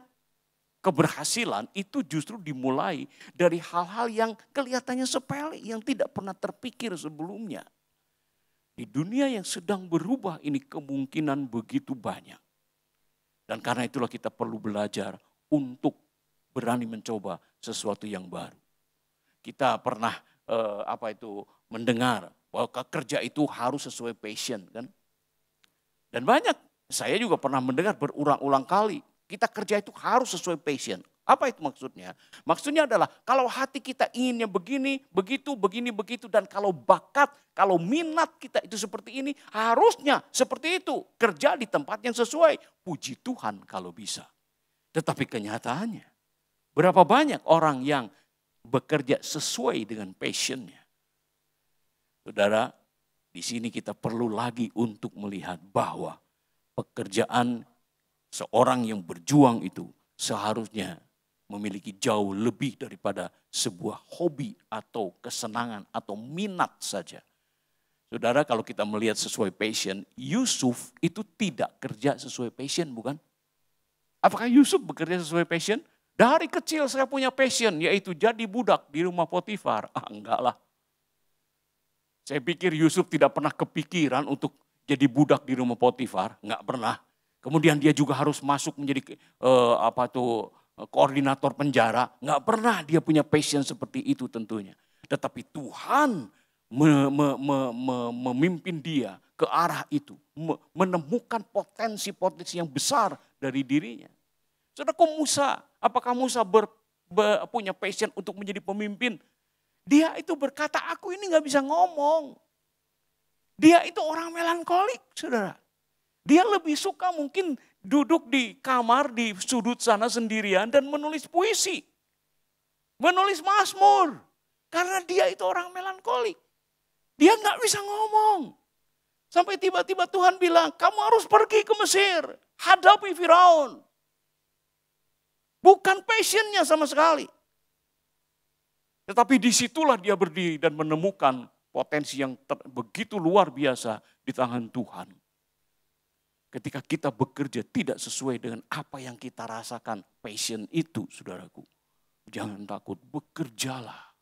keberhasilan itu justru dimulai dari hal-hal yang kelihatannya sepele. Yang tidak pernah terpikir sebelumnya. Di dunia yang sedang berubah ini kemungkinan begitu banyak. Dan karena itulah kita perlu belajar untuk berani mencoba sesuatu yang baru. Kita pernah mendengar bahwa kerja itu harus sesuai passion kan. Dan banyak, saya juga pernah mendengar berulang-ulang kali, kita kerja itu harus sesuai passion. Apa itu maksudnya? Maksudnya adalah kalau hati kita inginnya begini, begitu, begini, begitu. Dan kalau bakat, kalau minat kita itu seperti ini, harusnya seperti itu. Kerja di tempat yang sesuai. Puji Tuhan kalau bisa. Tetapi kenyataannya, berapa banyak orang yang bekerja sesuai dengan passionnya. Saudara, di sini kita perlu lagi untuk melihat bahwa pekerjaan seorang yang berjuang itu seharusnya memiliki jauh lebih daripada sebuah hobi atau kesenangan atau minat saja. Saudara, kalau kita melihat sesuai passion, Yusuf itu tidak kerja sesuai passion, bukan? Apakah Yusuf bekerja sesuai passion? Dari kecil saya punya passion, yaitu jadi budak di rumah Potifar. Enggak lah. Saya pikir Yusuf tidak pernah kepikiran untuk jadi budak di rumah Potifar. Enggak pernah. Kemudian dia juga harus masuk menjadi koordinator penjara. Enggak pernah dia punya passion seperti itu tentunya. Tetapi Tuhan memimpin dia ke arah itu. Menemukan potensi-potensi yang besar dari dirinya. Saudaraku Musa, apakah Musa punya passion untuk menjadi pemimpin? Dia itu berkata, aku ini gak bisa ngomong. Dia itu orang melankolik, saudara. Dia lebih suka mungkin duduk di kamar di sudut sana sendirian dan menulis puisi. Menulis mazmur. Karena dia itu orang melankolik. Dia gak bisa ngomong. Sampai tiba-tiba Tuhan bilang, kamu harus pergi ke Mesir. Hadapi Firaun. Bukan passionnya sama sekali. Tetapi disitulah dia berdiri dan menemukan potensi yang begitu luar biasa di tangan Tuhan. Ketika kita bekerja tidak sesuai dengan apa yang kita rasakan, passion itu saudaraku. Jangan takut, bekerjalah.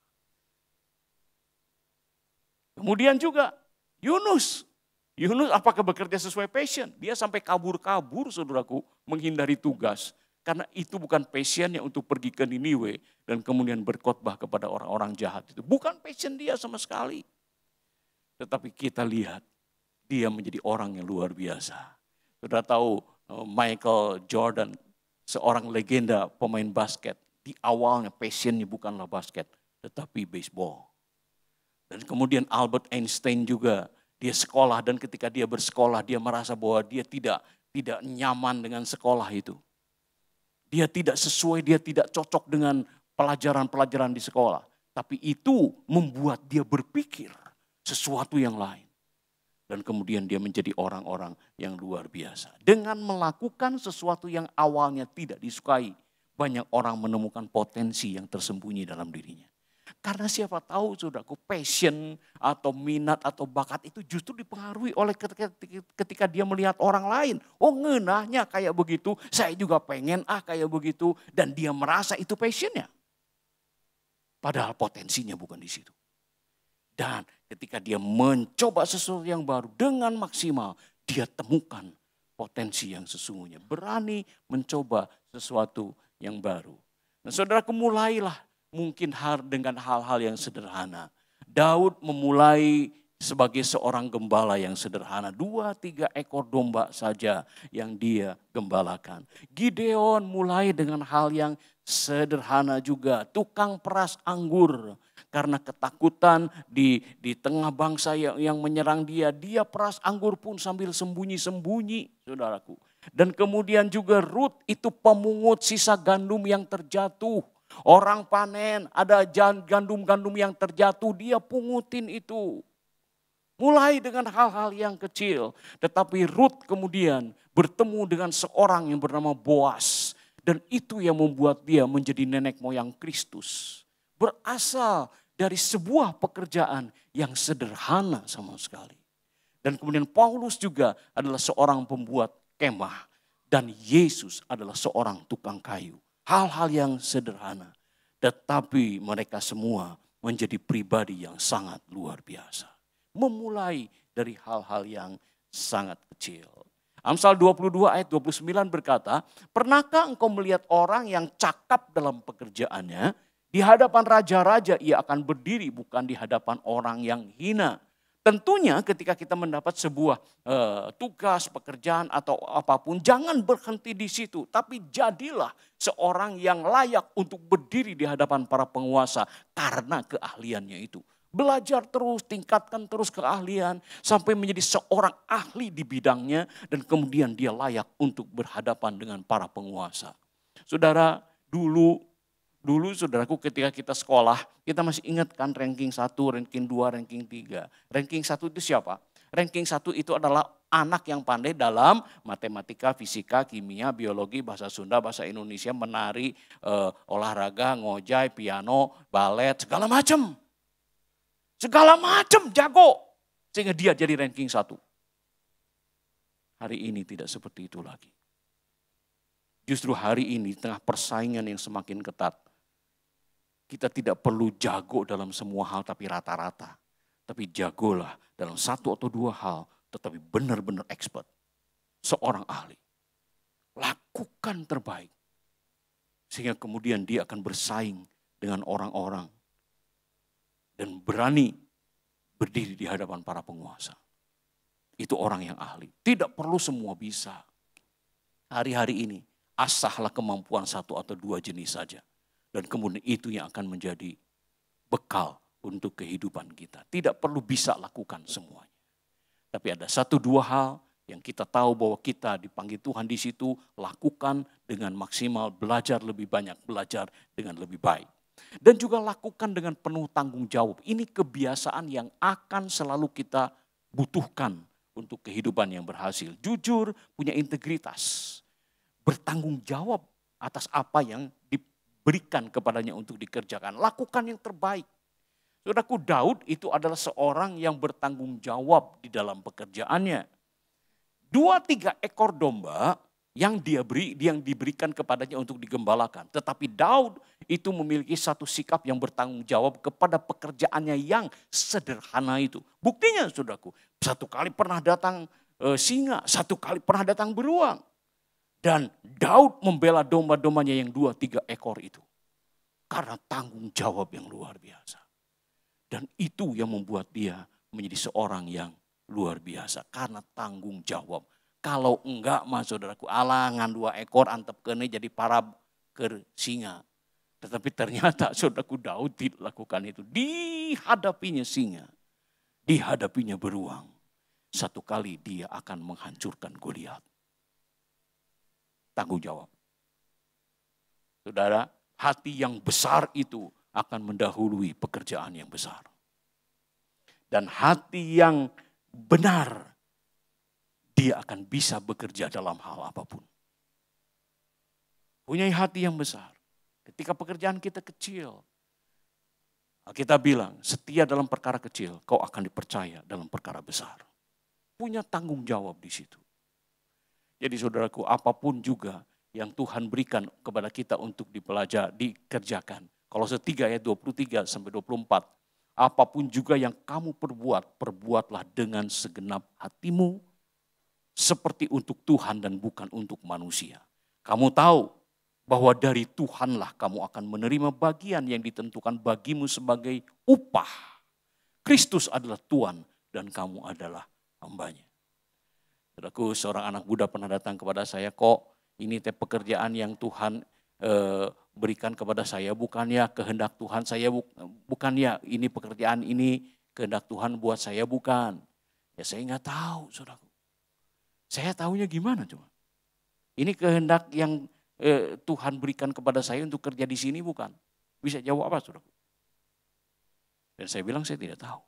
Kemudian juga Yunus. Yunus apakah bekerja sesuai passion? Dia sampai kabur-kabur saudaraku menghindari tugas. Karena itu bukan passionnya untuk pergi ke Niniwe dan kemudian berkhotbah kepada orang-orang jahat itu. Bukan passion dia sama sekali. Tetapi kita lihat dia menjadi orang yang luar biasa. Sudah tahu Michael Jordan, seorang legenda pemain basket. Di awalnya passionnya bukanlah basket, tetapi baseball. Dan kemudian Albert Einstein juga, dia sekolah dan ketika dia bersekolah dia merasa bahwa dia tidak nyaman dengan sekolah itu. Dia tidak sesuai, dia tidak cocok dengan pelajaran-pelajaran di sekolah. Tapi itu membuat dia berpikir sesuatu yang lain. Dan kemudian dia menjadi orang-orang yang luar biasa. Dengan melakukan sesuatu yang awalnya tidak disukai, banyak orang menemukan potensi yang tersembunyi dalam dirinya. Karena siapa tahu saudaraku, passion atau minat atau bakat itu justru dipengaruhi oleh ketika dia melihat orang lain. Oh ngenahnya kayak begitu, saya juga pengen kayak begitu. Dan dia merasa itu passionnya. Padahal potensinya bukan di situ. Dan ketika dia mencoba sesuatu yang baru dengan maksimal, dia temukan potensi yang sesungguhnya. Berani mencoba sesuatu yang baru. Nah saudaraku, mulailah mungkin dengan hal-hal yang sederhana. Daud memulai sebagai seorang gembala yang sederhana. 2-3 ekor domba saja yang dia gembalakan. Gideon mulai dengan hal yang sederhana juga. Tukang peras anggur. Karena ketakutan di tengah bangsa yang menyerang dia. Dia peras anggur pun sambil sembunyi-sembunyi, saudaraku. Dan kemudian juga Rut itu pemungut sisa gandum yang terjatuh. Orang panen, ada gandum-gandum yang terjatuh, dia pungutin itu. Mulai dengan hal-hal yang kecil. Tetapi Rut kemudian bertemu dengan seorang yang bernama Boas. Dan itu yang membuat dia menjadi nenek moyang Kristus. Berasal dari sebuah pekerjaan yang sederhana sama sekali. Dan kemudian Paulus juga adalah seorang pembuat kemah. Dan Yesus adalah seorang tukang kayu. Hal-hal yang sederhana. Tetapi mereka semua menjadi pribadi yang sangat luar biasa. Memulai dari hal-hal yang sangat kecil. Amsal 22 ayat 29 berkata, pernahkah engkau melihat orang yang cakap dalam pekerjaannya? Di hadapan raja-raja ia akan berdiri, bukan di hadapan orang yang hina. Tentunya ketika kita mendapat sebuah tugas, pekerjaan atau apapun, jangan berhenti di situ. Tapi jadilah seorang yang layak untuk berdiri di hadapan para penguasa karena keahliannya itu. Belajar terus, tingkatkan terus keahlian sampai menjadi seorang ahli di bidangnya. Dan kemudian dia layak untuk berhadapan dengan para penguasa. Saudara, dulu saudaraku ketika kita sekolah, kita masih ingat kan ranking 1, ranking 2, ranking 3. Ranking 1 itu siapa? Ranking 1 itu adalah anak yang pandai dalam matematika, fisika, kimia, biologi, bahasa Sunda, bahasa Indonesia, menari, olahraga, ngojai, piano, balet, segala macam. Segala macam jago. Sehingga dia jadi ranking 1. Hari ini tidak seperti itu lagi. Justru hari ini di tengah persaingan yang semakin ketat, kita tidak perlu jago dalam semua hal tapi rata-rata. Tapi jagolah dalam satu atau dua hal, tetapi benar-benar expert. Seorang ahli. Lakukan terbaik. Sehingga kemudian dia akan bersaing dengan orang-orang. Dan berani berdiri di hadapan para penguasa. Itu orang yang ahli. Tidak perlu semua bisa. Hari-hari ini, asahlah kemampuan satu atau dua jenis saja. Dan kemudian itu yang akan menjadi bekal untuk kehidupan kita. Tidak perlu bisa lakukan semuanya. Tapi ada satu dua hal yang kita tahu bahwa kita dipanggil Tuhan di situ, lakukan dengan maksimal, belajar lebih banyak, belajar dengan lebih baik. Dan juga lakukan dengan penuh tanggung jawab. Ini kebiasaan yang akan selalu kita butuhkan untuk kehidupan yang berhasil. Jujur, punya integritas, bertanggung jawab atas apa yang diberikan kepadanya untuk dikerjakan. Lakukan yang terbaik. Saudaraku, Daud itu adalah seorang yang bertanggung jawab di dalam pekerjaannya. 2-3 ekor domba yang diberikan kepadanya untuk digembalakan. Tetapi Daud itu memiliki satu sikap yang bertanggung jawab kepada pekerjaannya yang sederhana itu. Buktinya saudaraku, satu kali pernah datang singa, satu kali pernah datang beruang. Dan Daud membela domba-dombanya yang 2-3 ekor itu. Karena tanggung jawab yang luar biasa. Dan itu yang membuat dia menjadi seorang yang luar biasa. Karena tanggung jawab. Kalau enggak mas saudaraku, alangan 2 ekor antep kene jadi para ke singa. Tetapi ternyata saudaraku Daud tidak lakukan itu. Dihadapinya singa. Dihadapinya beruang. Satu kali dia akan menghancurkan Goliat. Tanggung jawab. Saudara, hati yang besar itu akan mendahului pekerjaan yang besar. Dan hati yang benar, dia akan bisa bekerja dalam hal apapun. Punya hati yang besar. Ketika pekerjaan kita kecil, kita bilang setia dalam perkara kecil, kau akan dipercaya dalam perkara besar. Punya tanggung jawab di situ. Jadi saudaraku, apapun juga yang Tuhan berikan kepada kita untuk dikerjakan. Kolose 3 ayat 23 sampai 24. Apapun juga yang kamu perbuat, perbuatlah dengan segenap hatimu. Seperti untuk Tuhan dan bukan untuk manusia. Kamu tahu bahwa dari Tuhanlah kamu akan menerima bagian yang ditentukan bagimu sebagai upah. Kristus adalah Tuhan dan kamu adalah hambanya. Saudaraku, seorang anak muda pernah datang kepada saya, kok ini pekerjaan yang Tuhan berikan kepada saya, bukannya kehendak Tuhan saya, bukannya ini pekerjaan ini kehendak Tuhan buat saya, bukan. Ya saya nggak tahu saudaraku. Saya tahunya gimana coba? Ini kehendak yang Tuhan berikan kepada saya untuk kerja di sini bukan? Bisa jawab apa saudaraku? Dan saya bilang saya tidak tahu.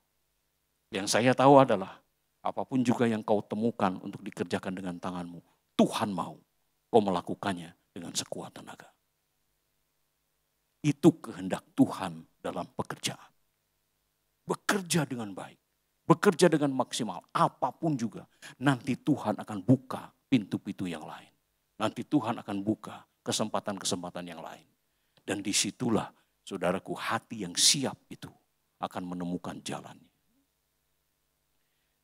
Yang saya tahu adalah apapun juga yang kau temukan untuk dikerjakan dengan tanganmu, Tuhan mau kau melakukannya dengan sekuat tenaga. Itu kehendak Tuhan dalam pekerjaan. Bekerja dengan baik, bekerja dengan maksimal, apapun juga. Nanti Tuhan akan buka pintu-pintu yang lain. Nanti Tuhan akan buka kesempatan-kesempatan yang lain. Dan disitulah saudaraku, hati yang siap itu akan menemukan jalannya.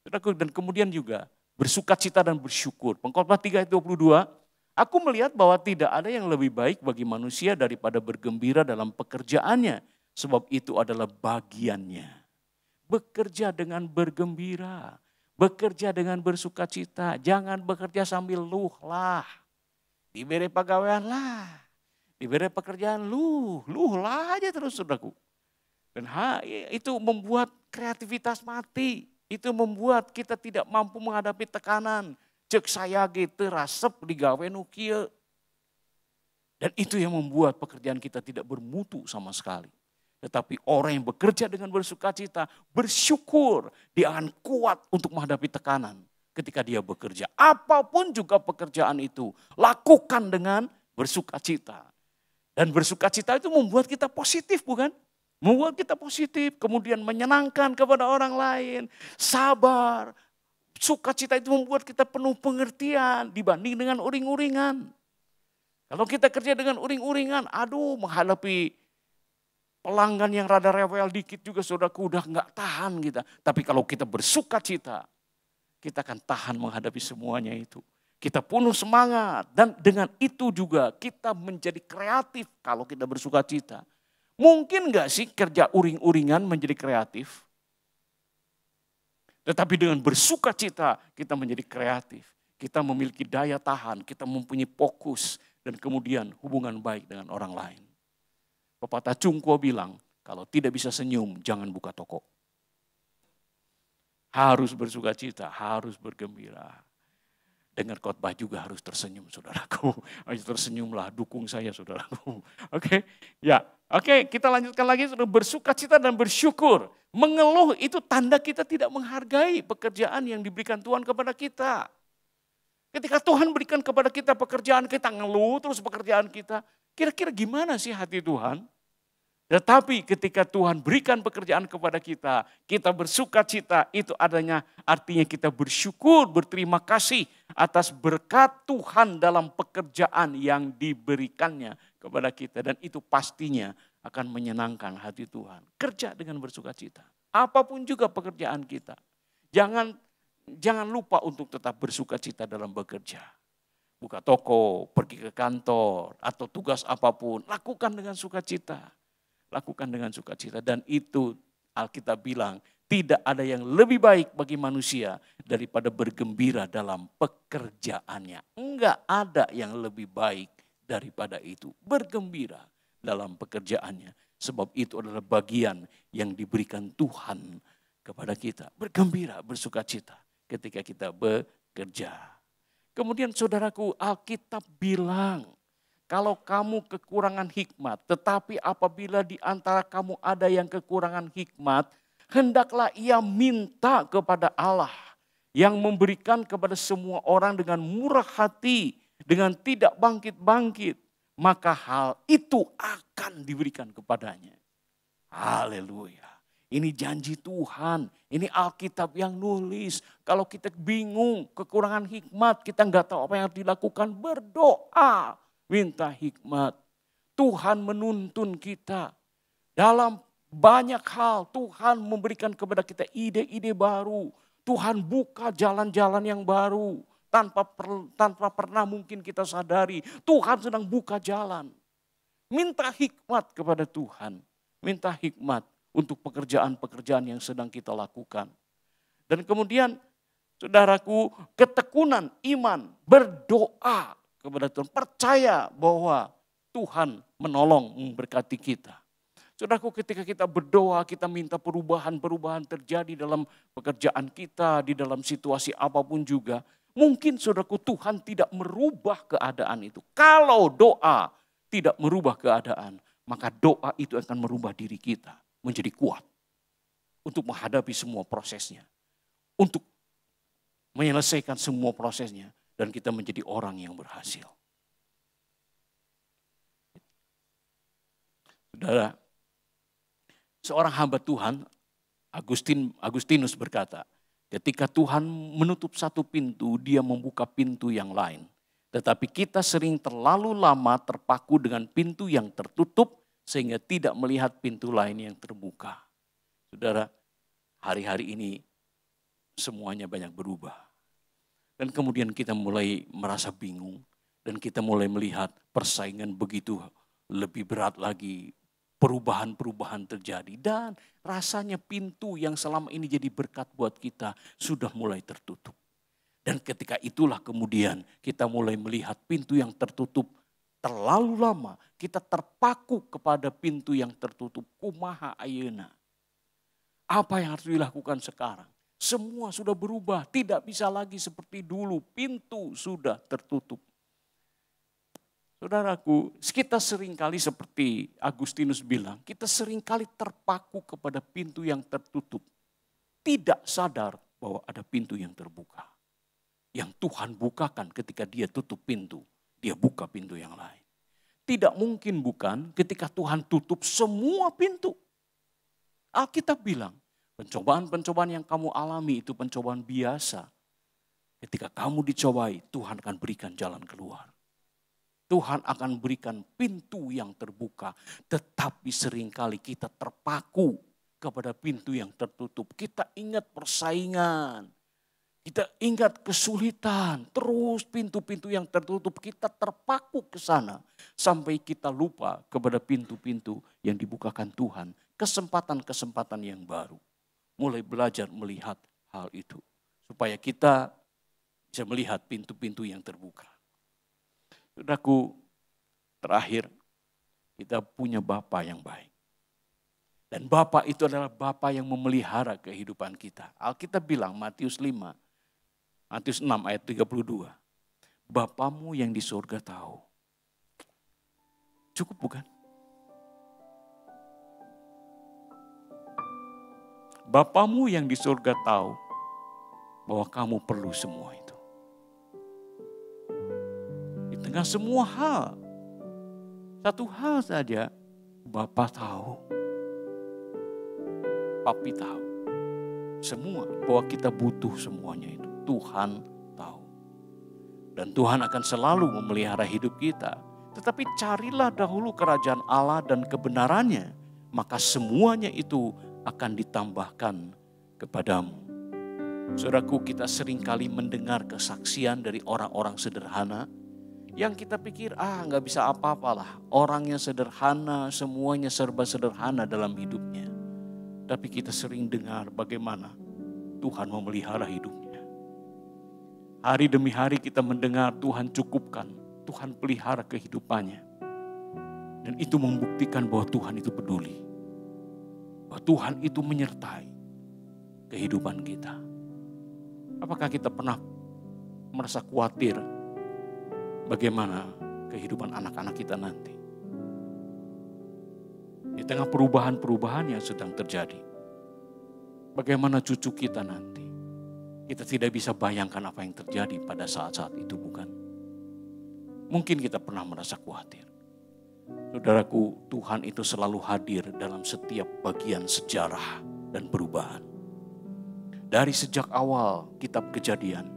Dan kemudian juga bersukacita dan bersyukur. Pengkhotbah 3 ayat 22, aku melihat bahwa tidak ada yang lebih baik bagi manusia daripada bergembira dalam pekerjaannya. Sebab itu adalah bagiannya. Bekerja dengan bergembira. Bekerja dengan bersukacita. Jangan bekerja sambil luh-lah. Diberi pegawaian lah. Diberi pekerjaan luh-lah aja terus saudaraku. Dan itu membuat kreativitas mati. Itu membuat kita tidak mampu menghadapi tekanan. Cek saya gitu rasep digawe nu kieu. Dan itu yang membuat pekerjaan kita tidak bermutu sama sekali. Tetapi orang yang bekerja dengan bersukacita, bersyukur, dia akan kuat untuk menghadapi tekanan ketika dia bekerja. Apapun juga pekerjaan itu, lakukan dengan bersukacita. Dan bersukacita itu membuat kita positif bukan? Membuat kita positif, kemudian menyenangkan kepada orang lain, sabar. Sukacita itu membuat kita penuh pengertian dibanding dengan uring-uringan. Kalau kita kerja dengan uring-uringan, aduh menghadapi pelanggan yang rada rewel dikit juga saudaraku udah nggak tahan kita. Tapi kalau kita bersuka cita, kita akan tahan menghadapi semuanya itu. Kita penuh semangat dan dengan itu juga kita menjadi kreatif kalau kita bersuka cita. Mungkin nggak sih kerja uring-uringan menjadi kreatif? Tetapi dengan bersuka cita kita menjadi kreatif. Kita memiliki daya tahan, kita mempunyai fokus dan kemudian hubungan baik dengan orang lain. Pepatah Cungko bilang, kalau tidak bisa senyum jangan buka toko. Harus bersuka cita, harus bergembira. Dengar khotbah juga harus tersenyum saudaraku. Ayo tersenyumlah, dukung saya saudaraku. Oke, ya. Oke, kita lanjutkan lagi. Bersuka cita dan bersyukur. Mengeluh itu tanda kita tidak menghargai pekerjaan yang diberikan Tuhan kepada kita. Ketika Tuhan berikan kepada kita pekerjaan, kita ngeluh terus pekerjaan kita. Kira-kira gimana sih hati Tuhan? Tetapi ketika Tuhan berikan pekerjaan kepada kita, kita bersuka cita, itu artinya kita bersyukur, berterima kasih atas berkat Tuhan dalam pekerjaan yang diberikannya kepada kita. Dan itu pastinya akan menyenangkan hati Tuhan. Kerja dengan bersuka cita. Apapun juga pekerjaan kita. Jangan lupa untuk tetap bersuka cita dalam bekerja. Buka toko, pergi ke kantor, atau tugas apapun, lakukan dengan sukacita. Lakukan dengan sukacita dan itu Alkitab bilang tidak ada yang lebih baik bagi manusia daripada bergembira dalam pekerjaannya. Enggak ada yang lebih baik daripada itu. Bergembira dalam pekerjaannya. Sebab itu adalah bagian yang diberikan Tuhan kepada kita. Bergembira, bersukacita ketika kita bekerja. Kemudian saudaraku, Alkitab bilang, kalau kamu kekurangan hikmat, tetapi apabila di antara kamu ada yang kekurangan hikmat, hendaklah ia minta kepada Allah yang memberikan kepada semua orang dengan murah hati, dengan tidak bangkit-bangkit, maka hal itu akan diberikan kepadanya. Haleluya. Ini janji Tuhan, ini Alkitab yang nulis. Kalau kita bingung, kekurangan hikmat, kita nggak tahu apa yang harus dilakukan, berdoa. Minta hikmat. Tuhan menuntun kita. Dalam banyak hal Tuhan memberikan kepada kita ide-ide baru. Tuhan buka jalan-jalan yang baru. Tanpa pernah mungkin kita sadari. Tuhan sedang buka jalan. Minta hikmat kepada Tuhan. Minta hikmat untuk pekerjaan-pekerjaan yang sedang kita lakukan. Dan kemudian saudaraku, ketekunan iman, berdoa kepada Tuhan, percaya bahwa Tuhan menolong, memberkati kita. Saudaraku, ketika kita berdoa, kita minta perubahan-perubahan terjadi dalam pekerjaan kita, di dalam situasi apapun juga. Mungkin saudaraku Tuhan tidak merubah keadaan itu. Kalau doa tidak merubah keadaan, maka doa itu akan merubah diri kita menjadi kuat. Untuk menghadapi semua prosesnya. Untuk menyelesaikan semua prosesnya. Dan kita menjadi orang yang berhasil. Saudara, seorang hamba Tuhan, Agustinus berkata, ketika Tuhan menutup satu pintu, dia membuka pintu yang lain. Tetapi kita sering terlalu lama terpaku dengan pintu yang tertutup, sehingga tidak melihat pintu lain yang terbuka. Saudara, hari-hari ini semuanya banyak berubah. Dan kemudian kita mulai merasa bingung. Dan kita mulai melihat persaingan begitu lebih berat lagi. Perubahan-perubahan terjadi. Dan rasanya pintu yang selama ini jadi berkat buat kita sudah mulai tertutup. Dan ketika itulah kemudian kita mulai melihat pintu yang tertutup terlalu lama. Kita terpaku kepada pintu yang tertutup. Kumaha ayeuna. Apa yang harus dilakukan sekarang? Semua sudah berubah, tidak bisa lagi seperti dulu, pintu sudah tertutup. Saudaraku, kita seringkali seperti Agustinus bilang, kita seringkali terpaku kepada pintu yang tertutup. Tidak sadar bahwa ada pintu yang terbuka. Yang Tuhan bukakan ketika dia tutup pintu, dia buka pintu yang lain. Tidak mungkin bukan ketika Tuhan tutup semua pintu. Alkitab bilang, pencobaan-pencobaan yang kamu alami itu pencobaan biasa. Ketika kamu dicobai, Tuhan akan berikan jalan keluar. Tuhan akan berikan pintu yang terbuka. Tetapi seringkali kita terpaku kepada pintu yang tertutup. Kita ingat persaingan. Kita ingat kesulitan. Terus pintu-pintu yang tertutup kita terpaku ke sana. Sampai kita lupa kepada pintu-pintu yang dibukakan Tuhan. Kesempatan-kesempatan yang baru. Mulai belajar melihat hal itu. Supaya kita bisa melihat pintu-pintu yang terbuka. Saudaraku, terakhir kita punya Bapa yang baik. Dan Bapa itu adalah Bapa yang memelihara kehidupan kita. Alkitab bilang Matius 6 ayat 32. Bapamu yang di surga tahu. Cukup bukan? Bapamu yang di surga tahu bahwa kamu perlu semua itu. Di tengah semua hal, satu hal saja, Bapa tahu. Papi tahu. Semua, bahwa kita butuh semuanya itu. Tuhan tahu. Dan Tuhan akan selalu memelihara hidup kita. Tetapi carilah dahulu kerajaan Allah dan kebenarannya. Maka semuanya itu akan ditambahkan kepadamu. Saudaraku, kita seringkali mendengar kesaksian dari orang-orang sederhana. Yang kita pikir, gak bisa apa-apalah. Orangnya sederhana, semuanya serba sederhana dalam hidupnya. Tapi kita sering dengar bagaimana Tuhan memelihara hidupnya. Hari demi hari kita mendengar Tuhan cukupkan, Tuhan pelihara kehidupannya. Dan itu membuktikan bahwa Tuhan itu peduli. Bahwa Tuhan itu menyertai kehidupan kita. Apakah kita pernah merasa khawatir bagaimana kehidupan anak-anak kita nanti? Di tengah perubahan-perubahan yang sedang terjadi. Bagaimana cucu kita nanti? Kita tidak bisa bayangkan apa yang terjadi pada saat-saat itu, bukan? Mungkin kita pernah merasa khawatir. Saudaraku, Tuhan itu selalu hadir dalam setiap bagian sejarah dan perubahan. Dari sejak awal kitab Kejadian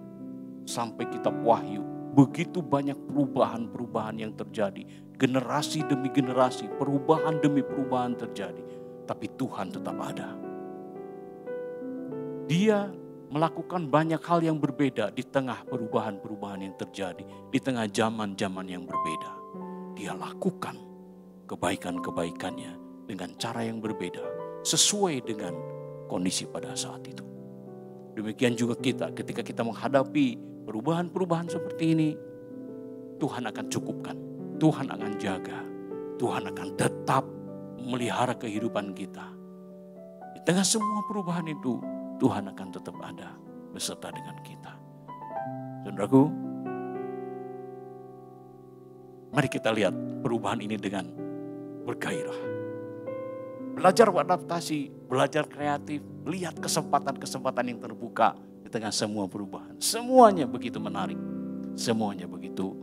sampai kitab Wahyu, begitu banyak perubahan-perubahan yang terjadi. Generasi demi generasi, perubahan demi perubahan terjadi. Tapi Tuhan tetap ada. Dia melakukan banyak hal yang berbeda di tengah perubahan-perubahan yang terjadi. Di tengah zaman-zaman yang berbeda. Dia lakukan kebaikan-kebaikannya dengan cara yang berbeda. Sesuai dengan kondisi pada saat itu. Demikian juga kita ketika kita menghadapi perubahan-perubahan seperti ini. Tuhan akan cukupkan. Tuhan akan jaga. Tuhan akan tetap memelihara kehidupan kita. Di tengah semua perubahan itu, Tuhan akan tetap ada beserta dengan kita. Saudaraku, mari kita lihat perubahan ini dengan bergairah. Belajar beradaptasi, belajar kreatif, lihat kesempatan-kesempatan yang terbuka di tengah semua perubahan. Semuanya begitu menarik, semuanya begitu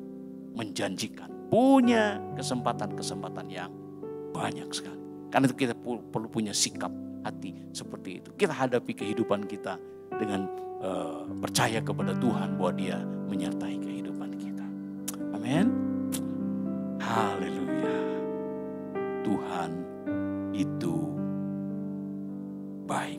menjanjikan. Punya kesempatan-kesempatan yang banyak sekali. Karena itu kita perlu punya sikap hati seperti itu. Kita hadapi kehidupan kita dengan percaya kepada Tuhan bahwa Dia menyertai kehidupan kita. Amin. Haleluya. Tuhan itu baik.